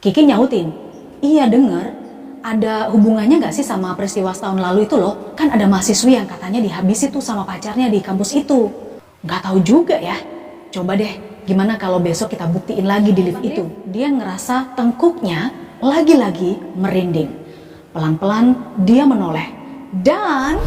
Kiki nyautin, iya denger, ada hubungannya nggak sih sama peristiwa setahun lalu itu loh? Kan ada mahasiswi yang katanya dihabisi tuh sama pacarnya di kampus itu. Nggak tahu juga ya. Coba deh, gimana kalau besok kita buktiin lagi di lift itu? Dia ngerasa tengkuknya lagi-lagi merinding. Pelan-pelan dia menoleh. Dan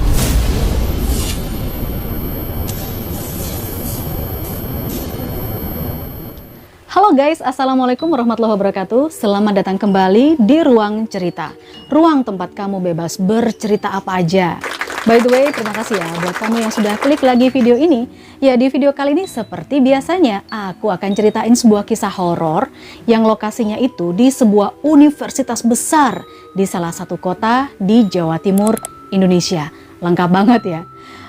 halo guys, assalamualaikum warahmatullahi wabarakatuh. Selamat datang kembali di Ruang Cerita. Ruang tempat kamu bebas bercerita apa aja. By the way, terima kasih ya buat kamu yang sudah klik lagi video ini. Ya, di video kali ini seperti biasanya aku akan ceritain sebuah kisah horor yang lokasinya itu di sebuah universitas besar di salah satu kota di Jawa Timur, Indonesia. Lengkap banget ya.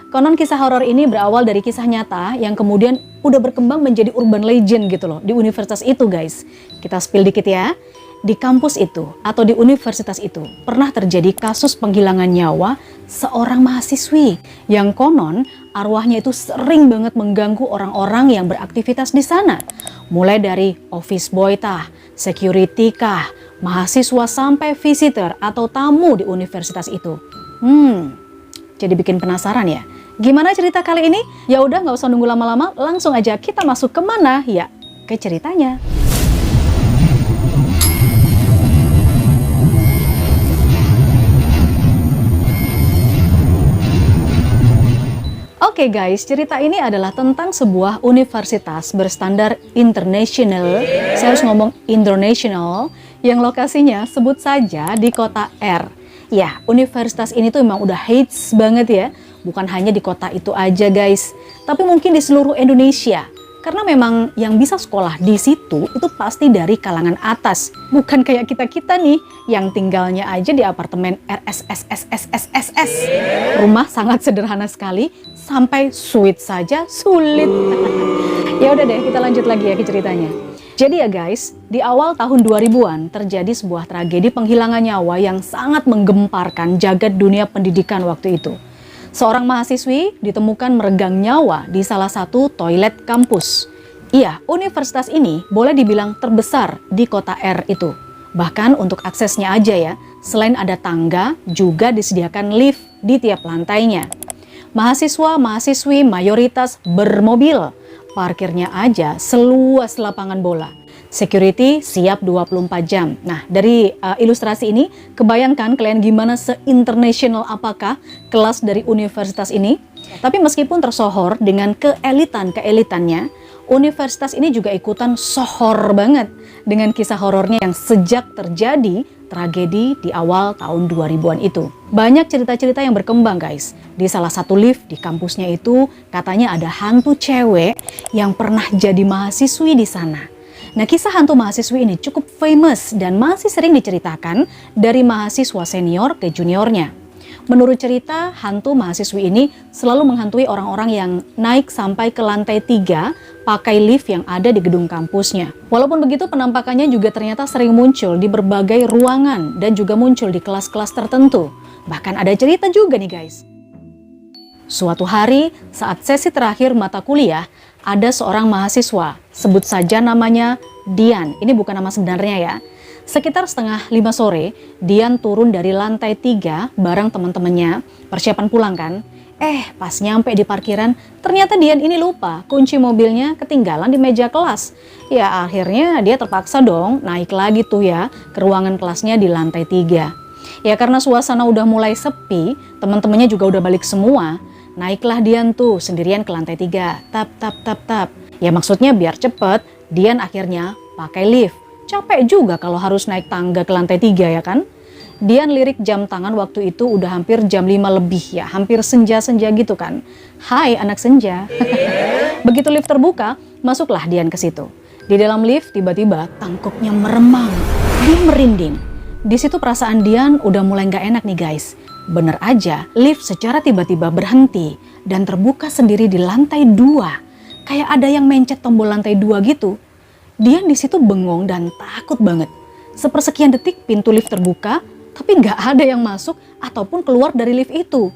Konon kisah horor ini berawal dari kisah nyata yang kemudian udah berkembang menjadi urban legend gitu loh di universitas itu guys. Kita spill dikit ya. Di kampus itu atau di universitas itu pernah terjadi kasus penghilangan nyawa seorang mahasiswi yang konon arwahnya itu sering banget mengganggu orang-orang yang beraktivitas di sana. Mulai dari office boy tah, security kah, mahasiswa sampai visitor atau tamu di universitas itu. Jadi bikin penasaran ya. Gimana cerita kali ini? Ya udah nggak usah nunggu lama-lama, langsung aja kita masuk kemana? Ya, ke ceritanya. Oke guys, cerita ini adalah tentang sebuah universitas berstandar international. Saya harus ngomong international, yang lokasinya sebut saja di kota R. Ya, universitas ini tuh emang udah hits banget ya. Bukan hanya di kota itu aja guys, tapi mungkin di seluruh Indonesia. Karena memang yang bisa sekolah di situ itu pasti dari kalangan atas. Bukan kayak kita-kita nih yang tinggalnya aja di apartemen RSSSSSSS. Rumah sangat sederhana sekali, sampai suite saja sulit. Ya udah deh, kita lanjut lagi ya ke ceritanya. Jadi ya guys, di awal tahun 2000-an terjadi sebuah tragedi penghilangan nyawa yang sangat menggemparkan jagat dunia pendidikan waktu itu. Seorang mahasiswi ditemukan meregang nyawa di salah satu toilet kampus. Iya, universitas ini boleh dibilang terbesar di kota R itu. Bahkan untuk aksesnya aja ya, selain ada tangga, juga disediakan lift di tiap lantainya. Mahasiswa-mahasiswi mayoritas bermobil, parkirnya aja seluas lapangan bola. Security siap 24 jam. Nah, dari ilustrasi ini, kebayangkan kalian gimana se-international apakah kelas dari universitas ini? Tapi meskipun tersohor dengan keelitannya, universitas ini juga ikutan sohor banget dengan kisah horornya yang sejak terjadi tragedi di awal tahun 2000-an itu. Banyak cerita-cerita yang berkembang guys. Di salah satu lift di kampusnya itu katanya ada hantu cewek yang pernah jadi mahasiswi di sana. Nah, kisah hantu mahasiswi ini cukup famous dan masih sering diceritakan dari mahasiswa senior ke juniornya. Menurut cerita, hantu mahasiswi ini selalu menghantui orang-orang yang naik sampai ke lantai 3 pakai lift yang ada di gedung kampusnya. Walaupun begitu, penampakannya juga ternyata sering muncul di berbagai ruangan dan juga muncul di kelas-kelas tertentu. Bahkan ada cerita juga nih guys. Suatu hari saat sesi terakhir mata kuliah, ada seorang mahasiswa, sebut saja namanya Dian. Ini bukan nama sebenarnya ya. Sekitar 4:30 sore, Dian turun dari lantai 3 bareng teman-temannya, persiapan pulang kan. Pas nyampe di parkiran, ternyata Dian ini lupa kunci mobilnya ketinggalan di meja kelas. Ya akhirnya dia terpaksa dong naik lagi tuh ya ke ruangan kelasnya di lantai 3. Ya karena suasana udah mulai sepi, teman-temannya juga udah balik semua. Naiklah Dian tuh sendirian ke lantai 3, tap. Ya maksudnya biar cepet, Dian akhirnya pakai lift. Capek juga kalau harus naik tangga ke lantai 3 ya kan? Dian lirik jam tangan waktu itu udah hampir jam 5 lebih ya, hampir senja-senja gitu kan. Hai anak senja. Begitu lift terbuka, masuklah Dian ke situ. Di dalam lift tiba-tiba tangkuknya meremang, dia merinding. Di situ perasaan Dian udah mulai nggak enak nih guys. Bener aja, lift secara tiba-tiba berhenti dan terbuka sendiri di lantai 2. Kayak ada yang mencet tombol lantai 2 gitu. Dian di situ bengong dan takut banget. Sepersekian detik pintu lift terbuka, tapi nggak ada yang masuk ataupun keluar dari lift itu.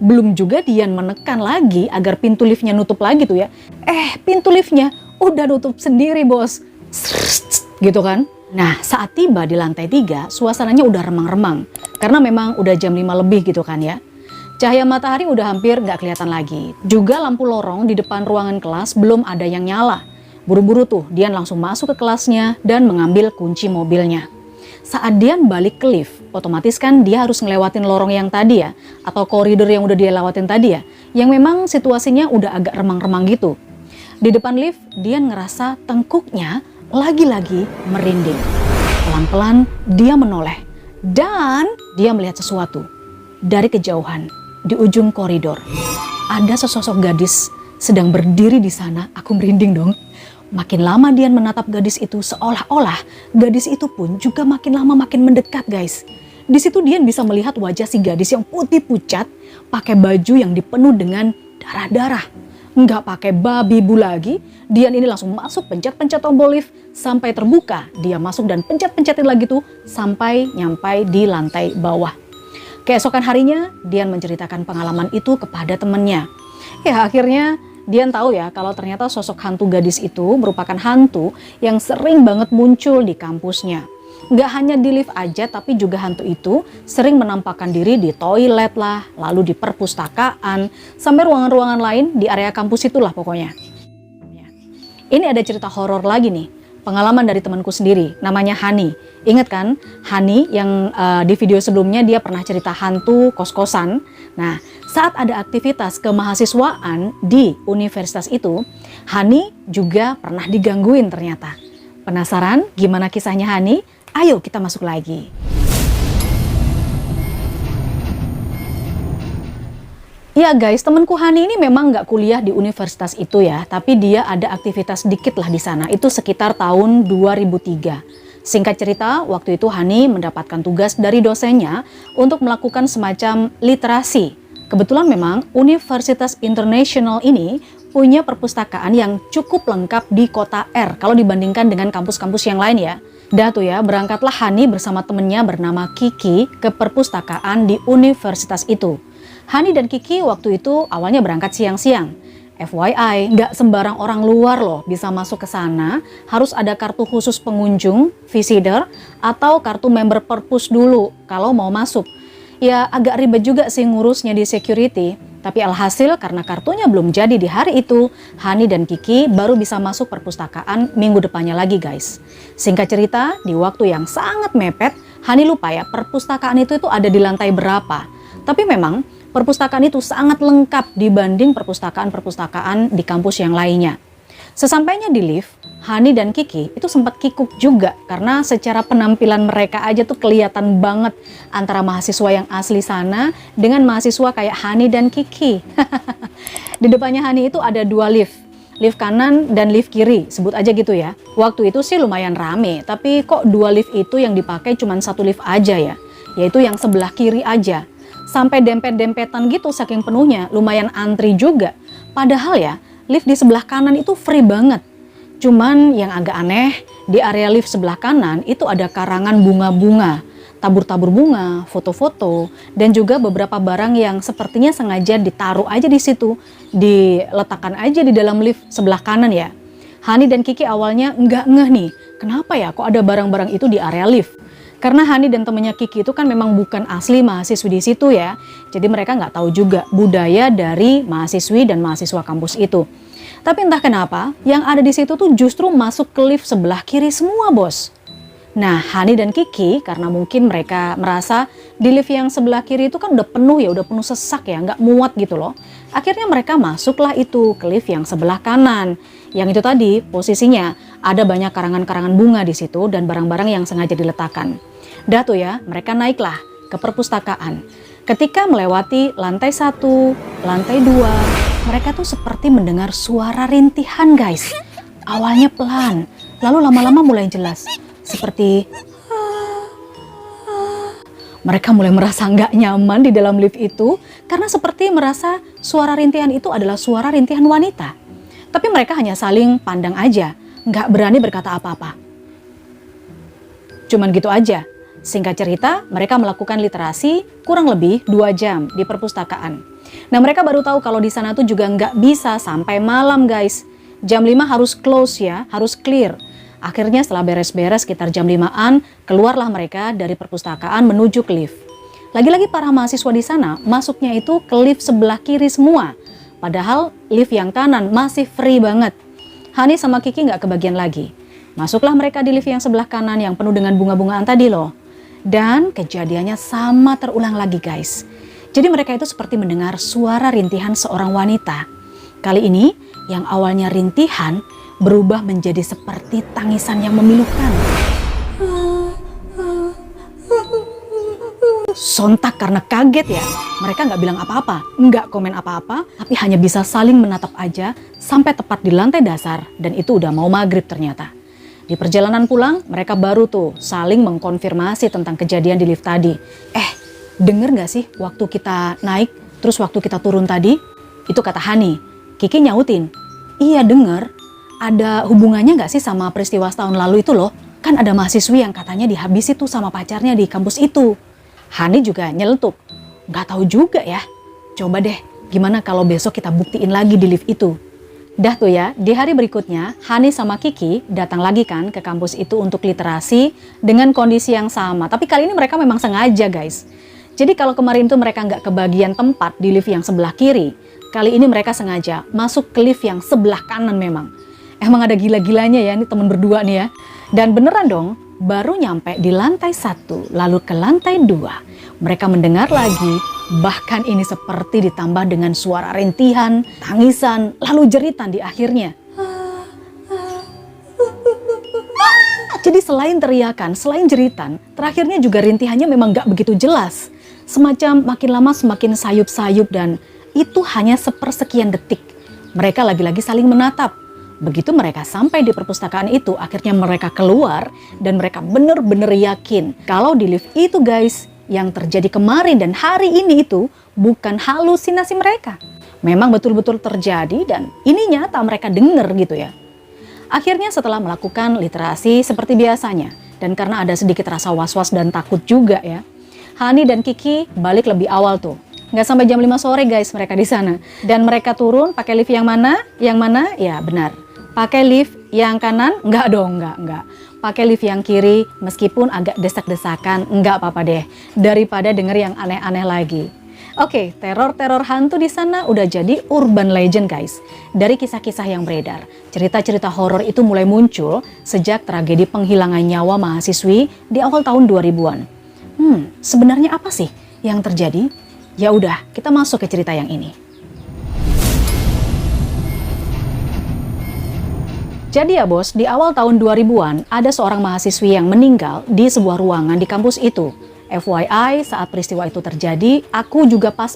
Belum juga Dian menekan lagi agar pintu liftnya nutup lagi tuh ya. Pintu liftnya udah nutup sendiri bos. Gitu kan. Nah, saat tiba di lantai 3, suasananya udah remang-remang. Karena memang udah jam 5 lebih gitu kan ya. Cahaya matahari udah hampir nggak kelihatan lagi. Juga lampu lorong di depan ruangan kelas belum ada yang nyala. Buru-buru tuh, Dian langsung masuk ke kelasnya dan mengambil kunci mobilnya. Saat Dian balik ke lift, otomatis kan dia harus ngelewatin lorong yang tadi ya, atau koridor yang udah dia lewatin tadi ya, yang memang situasinya udah agak remang-remang gitu. Di depan lift, Dian ngerasa tengkuknya lagi-lagi merinding. Pelan-pelan dia menoleh dan dia melihat sesuatu. Dari kejauhan, di ujung koridor, ada sesosok gadis sedang berdiri di sana. Aku merinding dong. Makin lama Dian menatap gadis itu, seolah-olah gadis itu pun juga makin lama makin mendekat, guys. Di situ Dian bisa melihat wajah si gadis yang putih pucat, pakai baju yang dipenuh dengan darah-darah. Nggak pakai babi bu lagi, Dian ini langsung masuk, pencet-pencet tombol lift sampai terbuka. Dia masuk dan pencet-pencetin lagi tuh sampai nyampai di lantai bawah. Keesokan harinya, Dian menceritakan pengalaman itu kepada temannya. Ya akhirnya Dian tahu ya kalau ternyata sosok hantu gadis itu merupakan hantu yang sering banget muncul di kampusnya. Nggak hanya di lift aja, tapi juga hantu itu sering menampakkan diri di toilet lah, lalu di perpustakaan, sampai ruangan-ruangan lain di area kampus itulah pokoknya. Ini ada cerita horor lagi nih, pengalaman dari temanku sendiri, namanya Hani. Ingat kan, Hani yang di video sebelumnya dia pernah cerita hantu kos-kosan. Nah, saat ada aktivitas kemahasiswaan di universitas itu, Hani juga pernah digangguin ternyata. Penasaran gimana kisahnya Hani? Ayo kita masuk lagi. Ya guys, temanku Hani ini memang nggak kuliah di universitas itu ya, tapi dia ada aktivitas dikit lah di sana. Itu sekitar tahun 2003. Singkat cerita, waktu itu Hani mendapatkan tugas dari dosennya untuk melakukan semacam literasi. Kebetulan memang Universitas International ini punya perpustakaan yang cukup lengkap di kota R kalau dibandingkan dengan kampus-kampus yang lain ya. Dah tuh ya, berangkatlah Hani bersama temennya bernama Kiki ke perpustakaan di universitas itu. Hani dan Kiki waktu itu awalnya berangkat siang-siang. FYI, nggak sembarang orang luar loh bisa masuk ke sana, harus ada kartu khusus pengunjung, visitor, atau kartu member perpus dulu kalau mau masuk. Ya agak ribet juga sih ngurusnya di security, tapi alhasil karena kartunya belum jadi di hari itu, Hani dan Kiki baru bisa masuk perpustakaan minggu depannya lagi guys. Singkat cerita, di waktu yang sangat mepet, Hani lupa ya perpustakaan itu ada di lantai berapa. Tapi memang perpustakaan itu sangat lengkap dibanding perpustakaan-perpustakaan di kampus yang lainnya. Sesampainya di lift, Hani dan Kiki itu sempat kikuk juga karena secara penampilan mereka aja tuh kelihatan banget antara mahasiswa yang asli sana dengan mahasiswa kayak Hani dan Kiki. Di depannya Hani itu ada dua lift kanan dan lift kiri, sebut aja gitu ya. Waktu itu sih lumayan rame, tapi kok dua lift itu yang dipakai cuma satu lift aja ya, yaitu yang sebelah kiri aja. Sampai dempet-dempetan gitu saking penuhnya, lumayan antri juga. Padahal ya, lift di sebelah kanan itu free banget. Cuman yang agak aneh, di area lift sebelah kanan itu ada karangan bunga-bunga, tabur-tabur bunga, foto-foto, dan juga beberapa barang yang sepertinya sengaja ditaruh aja di situ, diletakkan aja di dalam lift sebelah kanan ya. Hani dan Kiki awalnya nggak ngeh nih, kenapa ya kok ada barang-barang itu di area lift? Karena Hani dan temennya Kiki itu kan memang bukan asli mahasiswi di situ ya. Jadi mereka nggak tahu juga budaya dari mahasiswi dan mahasiswa kampus itu. Tapi entah kenapa, yang ada di situ tuh justru masuk ke lift sebelah kiri semua bos. Nah Hani dan Kiki karena mungkin mereka merasa di lift yang sebelah kiri itu kan udah penuh ya, udah penuh sesak ya, nggak muat gitu loh. Akhirnya mereka masuklah itu ke lift yang sebelah kanan. Yang itu tadi posisinya ada banyak karangan-karangan bunga di situ dan barang-barang yang sengaja diletakkan. Dah tuh ya, mereka naiklah ke perpustakaan. Ketika melewati lantai 1, lantai 2, mereka tuh seperti mendengar suara rintihan guys. Awalnya pelan, lalu lama-lama mulai jelas. Seperti mereka mulai merasa nggak nyaman di dalam lift itu karena seperti merasa suara rintihan itu adalah suara rintihan wanita. Tapi mereka hanya saling pandang aja, nggak berani berkata apa-apa. Cuman gitu aja. Singkat cerita, mereka melakukan literasi kurang lebih 2 jam di perpustakaan. Nah mereka baru tahu kalau di sana tuh juga nggak bisa sampai malam guys. Jam 5 harus close ya, harus clear. Akhirnya setelah beres-beres sekitar jam 5-an, keluarlah mereka dari perpustakaan menuju ke lift. Lagi-lagi para mahasiswa di sana masuknya itu ke lift sebelah kiri semua. Padahal lift yang kanan masih free banget. Hani sama Kiki nggak kebagian lagi. Masuklah mereka di lift yang sebelah kanan yang penuh dengan bunga-bungaan tadi loh. Dan kejadiannya sama terulang lagi guys. Jadi mereka itu seperti mendengar suara rintihan seorang wanita. Kali ini yang awalnya rintihan berubah menjadi seperti tangisan yang memilukan. Sontak karena kaget ya, mereka nggak bilang apa-apa, nggak komen apa-apa, tapi hanya bisa saling menatap aja sampai tepat di lantai dasar dan itu udah mau maghrib ternyata. Di perjalanan pulang, mereka baru tuh saling mengkonfirmasi tentang kejadian di lift tadi. Denger nggak sih waktu kita naik, terus waktu kita turun tadi? Itu kata Hani. Kiki nyautin, iya denger. Ada hubungannya nggak sih sama peristiwa setahun lalu itu loh? Kan ada mahasiswi yang katanya dihabisi tuh sama pacarnya di kampus itu. Hani juga nyeletuk, nggak tahu juga ya. Coba deh, gimana kalau besok kita buktiin lagi di lift itu? Dah tuh ya, di hari berikutnya Hani sama Kiki datang lagi kan ke kampus itu untuk literasi dengan kondisi yang sama. Tapi kali ini mereka memang sengaja guys. Jadi kalau kemarin tuh mereka nggak kebagian tempat di lift yang sebelah kiri, kali ini mereka sengaja masuk ke lift yang sebelah kanan memang. Emang ada gila-gilanya ya, ini temen berdua nih ya. Dan beneran dong, baru nyampe di lantai 1, lalu ke lantai 2. Mereka mendengar lagi, bahkan ini seperti ditambah dengan suara rintihan, tangisan, lalu jeritan di akhirnya. Jadi selain teriakan, selain jeritan, terakhirnya juga rintihannya memang gak begitu jelas. Semacam makin lama semakin sayup-sayup dan itu hanya sepersekian detik. Mereka lagi-lagi saling menatap. Begitu mereka sampai di perpustakaan itu, akhirnya mereka keluar dan mereka benar-benar yakin kalau di lift itu guys, yang terjadi kemarin dan hari ini itu bukan halusinasi mereka. Memang betul-betul terjadi dan ini nyata mereka dengar gitu ya. Akhirnya setelah melakukan literasi seperti biasanya dan karena ada sedikit rasa was-was dan takut juga ya, Hani dan Kiki balik lebih awal tuh. Nggak sampai jam 5 sore guys mereka di sana. Dan mereka turun pakai lift yang mana? Yang mana? Ya benar. Pakai lift yang kanan? Enggak dong, enggak. Pakai lift yang kiri, meskipun agak desak-desakan, enggak apa-apa deh. Daripada denger yang aneh-aneh lagi. Oke, teror-teror hantu di sana udah jadi urban legend guys. Dari kisah-kisah yang beredar, cerita-cerita horor itu mulai muncul sejak tragedi penghilangan nyawa mahasiswi di awal tahun 2000-an. Sebenarnya apa sih yang terjadi? Ya udah, kita masuk ke cerita yang ini. Jadi ya bos, di awal tahun 2000-an ada seorang mahasiswi yang meninggal di sebuah ruangan di kampus itu. FYI, saat peristiwa itu terjadi, aku juga pas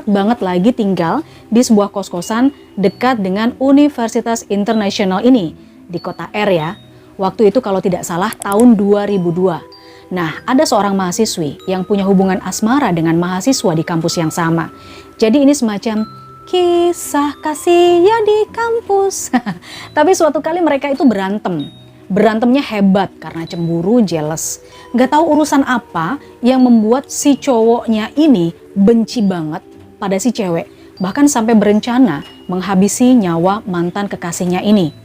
banget lagi tinggal di sebuah kos-kosan dekat dengan Universitas Internasional ini, di kota R ya. Waktu itu kalau tidak salah tahun 2002. Nah, ada seorang mahasiswi yang punya hubungan asmara dengan mahasiswa di kampus yang sama. Jadi ini semacam kisah kasih ya di kampus. Tapi suatu kali mereka itu berantem. Berantemnya hebat karena cemburu, jealous. Gak tahu urusan apa yang membuat si cowoknya ini benci banget pada si cewek. Bahkan sampai berencana menghabisi nyawa mantan kekasihnya ini.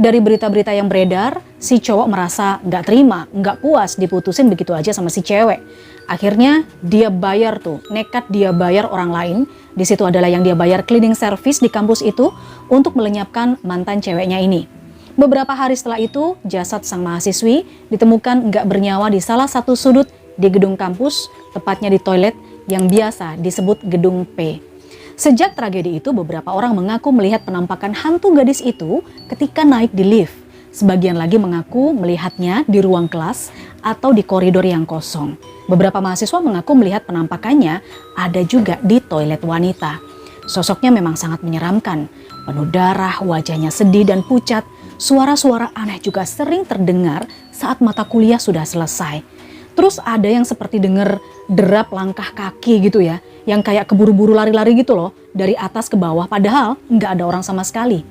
Dari berita-berita yang beredar, si cowok merasa gak terima, gak puas diputusin begitu aja sama si cewek. Akhirnya dia bayar tuh, nekat dia bayar orang lain. Di situ adalah yang dia bayar cleaning service di kampus itu untuk melenyapkan mantan ceweknya ini. Beberapa hari setelah itu, jasad sang mahasiswi ditemukan nggak bernyawa di salah satu sudut di gedung kampus, tepatnya di toilet yang biasa disebut gedung P. Sejak tragedi itu, beberapa orang mengaku melihat penampakan hantu gadis itu ketika naik di lift. Sebagian lagi mengaku melihatnya di ruang kelas atau di koridor yang kosong. Beberapa mahasiswa mengaku melihat penampakannya ada juga di toilet wanita. Sosoknya memang sangat menyeramkan. Penuh darah, wajahnya sedih dan pucat. Suara-suara aneh juga sering terdengar saat mata kuliah sudah selesai. Terus ada yang seperti dengar derap langkah kaki gitu ya, yang kayak keburu-buru lari-lari gitu loh, dari atas ke bawah padahal nggak ada orang sama sekali.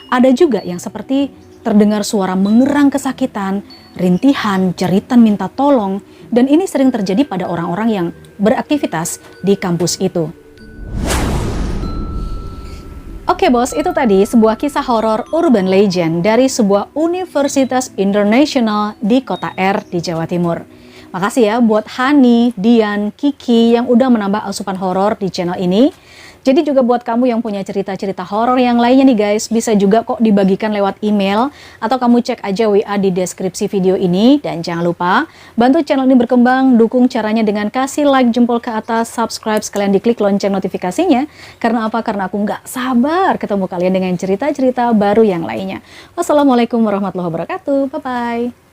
Ada juga yang seperti terdengar suara mengerang kesakitan, rintihan, jeritan minta tolong, dan ini sering terjadi pada orang-orang yang beraktivitas di kampus itu. Oke bos, itu tadi sebuah kisah horor urban legend dari sebuah universitas internasional di kota R di Jawa Timur. Makasih ya buat Hani, Dian, Kiki yang udah menambah asupan horor di channel ini. Jadi juga buat kamu yang punya cerita-cerita horor yang lainnya nih guys, bisa juga kok dibagikan lewat email atau kamu cek aja WA di deskripsi video ini. Dan jangan lupa bantu channel ini berkembang, dukung caranya dengan kasih like jempol ke atas, subscribe sekalian diklik lonceng notifikasinya. Karena apa? Karena aku nggak sabar ketemu kalian dengan cerita-cerita baru yang lainnya. Wassalamualaikum warahmatullahi wabarakatuh. Bye-bye.